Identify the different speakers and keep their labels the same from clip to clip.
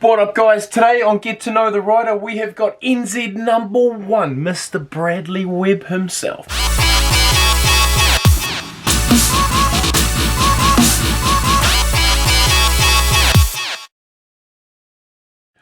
Speaker 1: What up, guys? Today on Get to Know the Rider, we have got NZ #1, Mr. Bradley Webb himself.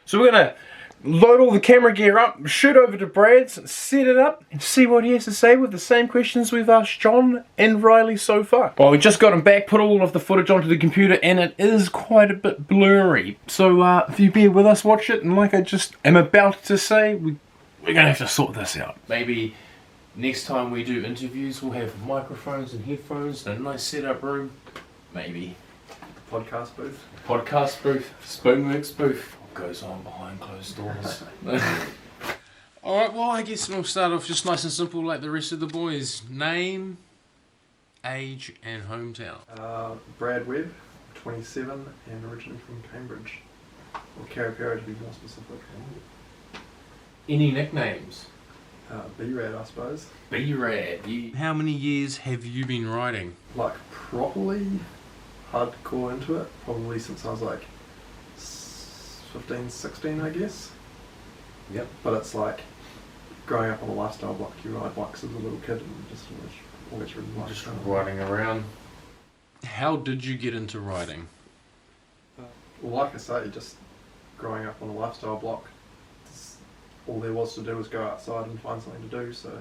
Speaker 1: So we're gonna load all the camera gear up, shoot over to Brad's, set it up, and see what he has to say with the same questions we've asked John and Riley so far. Well, we just got him back, put all of the footage onto the computer, and it is quite a bit blurry. So if you bear with us, watch it, and like I just am about to say, we're gonna have to sort this out. Maybe next time we do interviews, we'll have microphones and headphones and a nice setup room. Maybe.
Speaker 2: Podcast booth.
Speaker 1: Podcast booth, Spoonworks booth. Goes on behind closed doors. Alright, well I guess we'll start off just nice and simple like the rest of the boys. Name, age and hometown.
Speaker 2: Brad Webb, 27 and originally from Cambridge. Or Carapera to be more specific.
Speaker 1: Any nicknames?
Speaker 2: B-Rad I suppose.
Speaker 1: B-Rad. How many years have you been riding?
Speaker 2: Like properly hardcore into it, probably since I was like 15, 16 I guess.
Speaker 1: Yep.
Speaker 2: But it's like growing up on a lifestyle block, you ride bikes as a little kid and just always ridden bikes.
Speaker 1: Just riding around. How did you get into riding?
Speaker 2: Well, like I say, just growing up on a lifestyle block, all there was to do was go outside and find something to do, so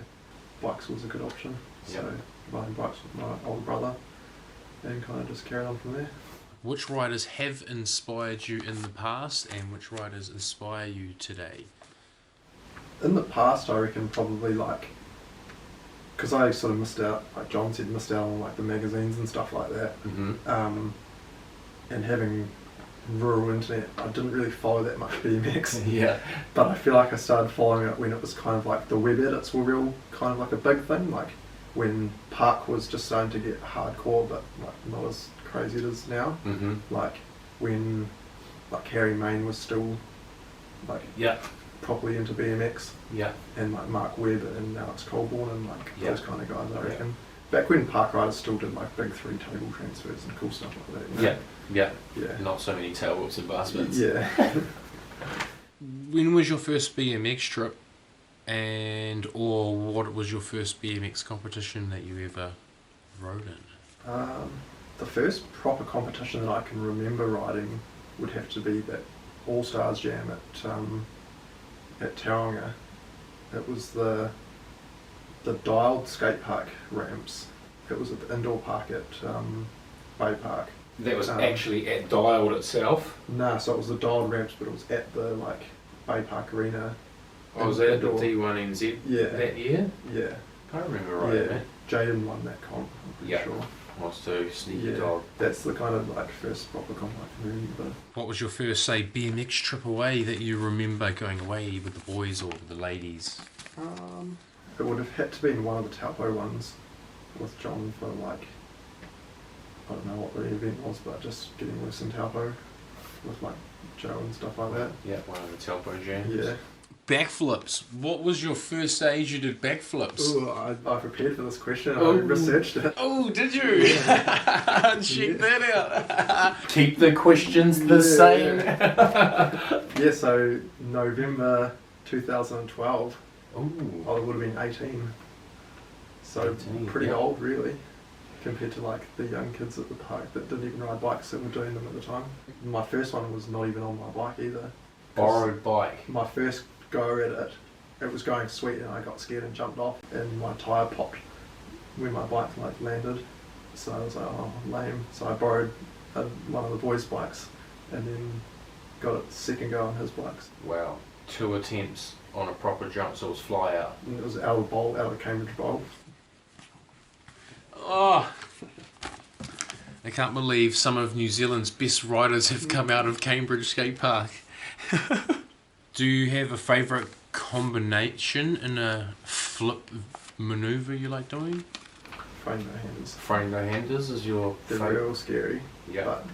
Speaker 2: bikes was a good option.
Speaker 1: Yep.
Speaker 2: So riding bikes with my older brother and kind of just carried on from there.
Speaker 1: Which riders have inspired you in the past and which riders inspire you today?
Speaker 2: In the past, I reckon probably like, because I sort of missed out, like John said, missed out on like the magazines and stuff like that.
Speaker 1: Mm-hmm.
Speaker 2: And having rural internet, I didn't really follow that much BMX.
Speaker 1: Yeah.
Speaker 2: But I feel like I started following it when it was kind of like the web edits were real kind of like a big thing, like when park was just starting to get hardcore, but like not as crazy it is now.
Speaker 1: Mm-hmm.
Speaker 2: Like when like Harry Main was still like properly into BMX.
Speaker 1: Yeah.
Speaker 2: And like Mark Webb and Alex Colborne and like those kind of guys, I reckon.
Speaker 1: Yeah.
Speaker 2: Back when park riders still did like big 3-table transfers and cool stuff like that. You know?
Speaker 1: Yeah. Not so many tail whips and baskets.
Speaker 2: Yeah.
Speaker 1: When was your first BMX trip, or what was your first BMX competition that you ever rode in?
Speaker 2: The first proper competition that I can remember riding would have to be that All Stars Jam at Tauranga. It was the dialed skate park ramps. It was at the indoor park at Bay Park.
Speaker 1: That was actually at Dialed itself?
Speaker 2: Nah, so it was the dialed ramps, but it was at the like Bay Park Arena.
Speaker 1: Oh, was that at the D1NZ that year?
Speaker 2: Yeah.
Speaker 1: I remember riding that.
Speaker 2: Jaden won that comp, I'm pretty sure.
Speaker 1: Was too, sneaky dog.
Speaker 2: That's the kind of like first proper comp I can remember.
Speaker 1: What was your first, say, BMX trip away that you remember going away with the boys or the ladies?
Speaker 2: It would have had to be one of the Taupo ones with John for like, I don't know what the event was, but just getting loose in Taupo with like Joe and stuff like that.
Speaker 1: Yeah, one of the Taupo jams.
Speaker 2: Yeah. Backflips.
Speaker 1: What was your first stage you did backflips?
Speaker 2: Ooh, I prepared for this question. I researched it.
Speaker 1: Oh, did you? Check that out. Keep the questions the same.
Speaker 2: Yeah, so November 2012.
Speaker 1: Ooh.
Speaker 2: I would have been 18. So pretty old, really, compared to like the young kids at the park that didn't even ride bikes that were doing them at the time. My first one was not even on my bike either.
Speaker 1: Borrowed bike.
Speaker 2: My first go at it was going sweet and I got scared and jumped off and my tyre popped when my bike like landed. So I was like, oh, lame. So I borrowed one of the boys' bikes and then got it second go on his bikes.
Speaker 1: Wow. 2 attempts on a proper jump, so it was fly out.
Speaker 2: And it was out of Cambridge Bowl.
Speaker 1: Oh, I can't believe some of New Zealand's best riders have come out of Cambridge Skate Park. Do you have a favourite combination in a flip manoeuvre you like doing?
Speaker 2: Frame no handers.
Speaker 1: Frame no handers is your
Speaker 2: They're real scary.
Speaker 1: Yeah.
Speaker 2: But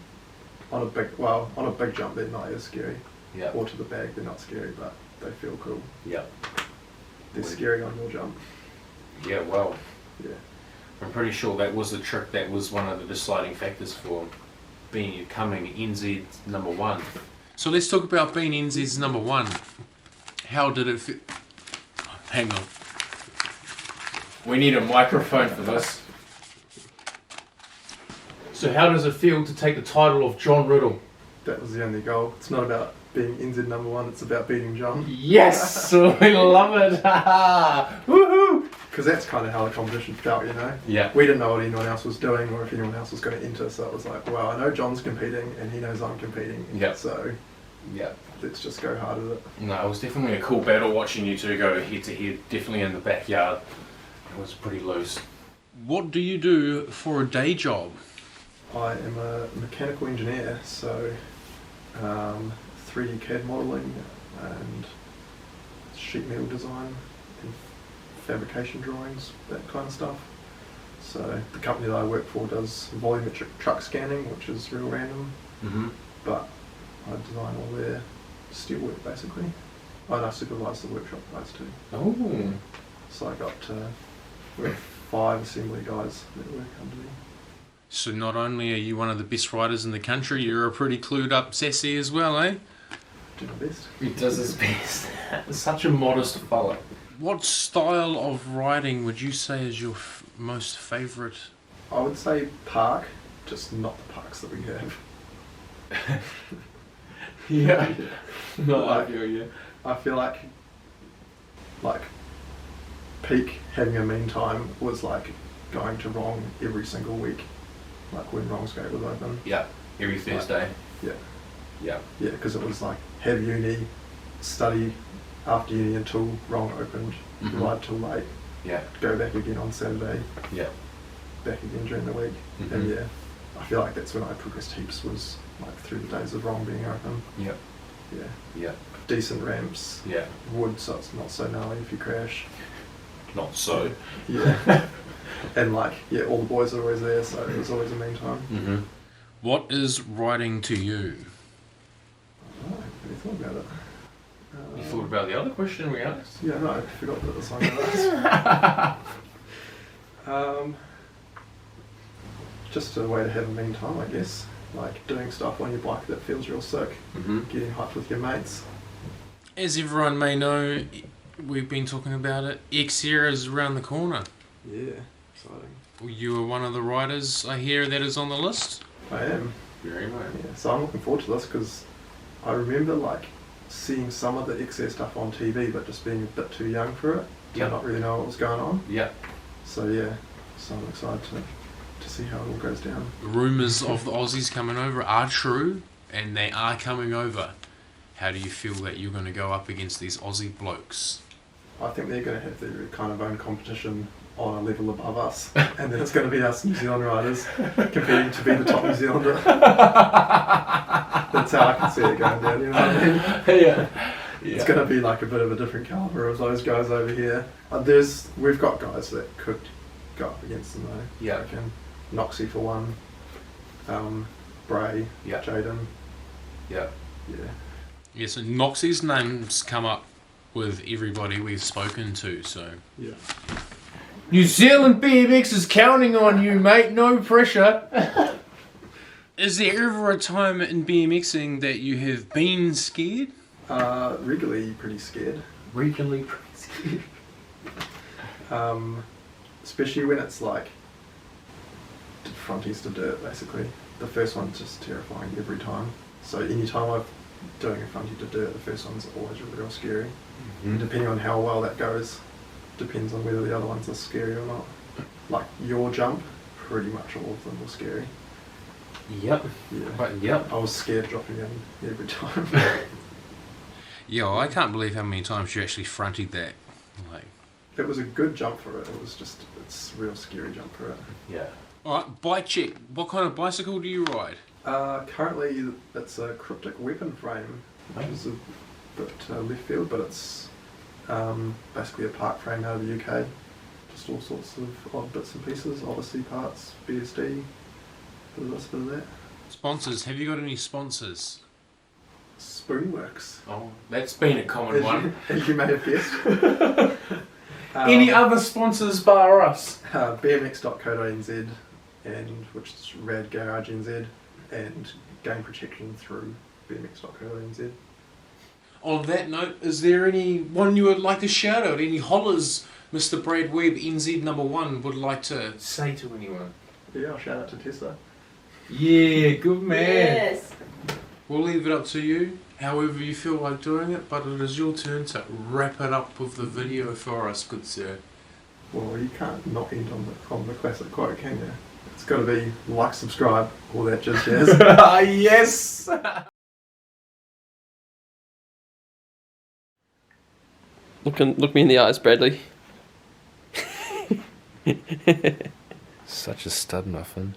Speaker 2: on a big jump they're not as scary.
Speaker 1: Yeah.
Speaker 2: Or to the bag they're not scary, but they feel cool.
Speaker 1: Yeah.
Speaker 2: They're scary on your jump.
Speaker 1: Yeah, well.
Speaker 2: Yeah.
Speaker 1: I'm pretty sure that was the trick that was one of the deciding factors for becoming NZ #1.
Speaker 3: So let's talk about being NZ's number one. How did it feel? Hang on.
Speaker 1: We need a microphone for this. So how does it feel to take the title of John Riddle?
Speaker 2: That was the only goal. It's not about being NZ number one, it's about beating John.
Speaker 1: Yes! We love it! Woohoo!
Speaker 2: Because that's kind of how the competition felt, you know?
Speaker 1: Yeah.
Speaker 2: We didn't know what anyone else was doing or if anyone else was going to enter, so it was like, well, I know John's competing and he knows I'm competing.
Speaker 1: Yeah.
Speaker 2: So
Speaker 1: Yeah.
Speaker 2: let's just go hard at it.
Speaker 1: No, it was definitely a cool battle watching you two go head to head, definitely in the backyard. It was pretty loose.
Speaker 3: What do you do for a day job?
Speaker 2: I am a mechanical engineer, so 3D CAD modelling and sheet metal design and fabrication drawings, that kind of stuff. So the company that I work for does volumetric truck scanning, which is real random, but I design all their steelwork basically. And I supervise the workshop guys too.
Speaker 1: Oh.
Speaker 2: So I got we have 5 assembly guys that work under me.
Speaker 3: So not only are you one of the best riders in the country, you're a pretty clued up sassy as well, eh?
Speaker 2: Do my best.
Speaker 1: He does his best. Such a modest fella.
Speaker 3: What style of riding would you say is your most favourite?
Speaker 2: I would say park, just not the parks that we have.
Speaker 1: Yeah. No,
Speaker 2: Like,
Speaker 1: I feel you.
Speaker 2: I feel like peak having a mean time was like going to Wrong every single week, like when Wrong's Gate was open.
Speaker 1: Yeah. Every Thursday.
Speaker 2: Yeah,
Speaker 1: Yeah.
Speaker 2: yeah, because it was like have uni, study after uni until Wrong opened, ride till late,
Speaker 1: Yeah.
Speaker 2: go back again on Saturday,
Speaker 1: Yeah.
Speaker 2: back again during the week, and yeah, I feel like that's when I progressed heaps, was like through the days of Wrong being open.
Speaker 1: Yep.
Speaker 2: Yeah,
Speaker 1: Yeah.
Speaker 2: decent ramps,
Speaker 1: Yeah.
Speaker 2: wood, so it's not so gnarly if you crash.
Speaker 1: Not so.
Speaker 2: Yeah. And like, yeah, all the boys are always there, so it was always a mean time.
Speaker 3: What is riding to you?
Speaker 2: Oh, I haven't really thought about it.
Speaker 1: You thought about the other question we asked?
Speaker 2: Yeah, no, I forgot that the song was. Just a way to have a mean time, I guess. Like doing stuff on your bike that feels real sick, getting hyped with your mates.
Speaker 3: As everyone may know, we've been talking about it. X-Era is around the corner.
Speaker 2: Yeah, exciting.
Speaker 3: You are one of the riders, I hear, that is on the list.
Speaker 2: I am.
Speaker 1: Very much.
Speaker 2: Yeah, so I'm looking forward to this because I remember like seeing some of the XR stuff on TV, but just being a bit too young for it.
Speaker 1: Yeah.
Speaker 2: Not really know what was going on.
Speaker 1: Yeah.
Speaker 2: So yeah, so I'm excited to see how it all goes down.
Speaker 3: Rumours of the Aussies coming over are true, and they are coming over. How do you feel that you're going to go up against these Aussie blokes?
Speaker 2: I think they're going to have their kind of own competition on a level above us, and then it's going to be us New Zealand riders competing to be the top New Zealander. That's how I can see it going down, you know what I mean?
Speaker 1: Yeah.
Speaker 2: It's going to be like a bit of a different calibre of those guys over here. We've got guys that could go up against them though.
Speaker 1: Yeah.
Speaker 2: I reckon. Noxie for one, Bray,
Speaker 1: Yeah.
Speaker 2: Jaden.
Speaker 1: Yeah.
Speaker 2: Yeah.
Speaker 3: Yeah, so Noxie's name's come up with everybody we've spoken to, so...
Speaker 2: Yeah.
Speaker 1: New Zealand BMX is counting on you, mate. No pressure.
Speaker 3: Is there ever a time in BMXing that you have been scared?
Speaker 2: Regularly pretty scared.
Speaker 1: Regionally pretty scared.
Speaker 2: Especially when it's like fronties to dirt, basically. The first one's just terrifying every time. So any time I'm doing a fronty to dirt, the first one's always real scary. And depending on how well that goes, depends on whether the other ones are scary or not. Like your jump, pretty much all of them were scary.
Speaker 1: Yep.
Speaker 2: Yeah.
Speaker 1: But yep.
Speaker 2: I was scared dropping in every time.
Speaker 3: Yeah, well, I can't believe how many times you actually fronted that. Like,
Speaker 2: It was a good jump for it. It's a real scary jump for it.
Speaker 1: Yeah.
Speaker 3: alright, bike check. What kind of bicycle do you ride?
Speaker 2: Currently, it's a cryptic weapon frame, which is a bit left field, but it's basically a park frame out of the UK. Just all sorts of odd bits and pieces, Odyssey parts, BSD, bit of this, bit of that.
Speaker 3: Sponsors. Have you got any sponsors?
Speaker 2: Spoonworks.
Speaker 1: Oh, that's been a common one.
Speaker 2: As you may have guessed.
Speaker 1: Any other sponsors bar us?
Speaker 2: BMX.co.nz, and which is Rad Garage NZ, and Game Protection through bmx.co.nz.
Speaker 3: On that note, is there anyone you would like to shout out? Any hollers Mr. Brad Webb, NZ #1, would like to say to anyone?
Speaker 2: Yeah, I'll shout out to Tessa.
Speaker 3: Yeah, good man.
Speaker 4: Yes.
Speaker 3: We'll leave it up to you, however you feel like doing it, but it is your turn to wrap it up with the video for us, good sir.
Speaker 2: Well, you can't not end on the classic quote, can you? It's got to be like, subscribe, all that jazz.
Speaker 1: Yes!
Speaker 5: Look me in the eyes, Bradley.
Speaker 1: Such a stud muffin.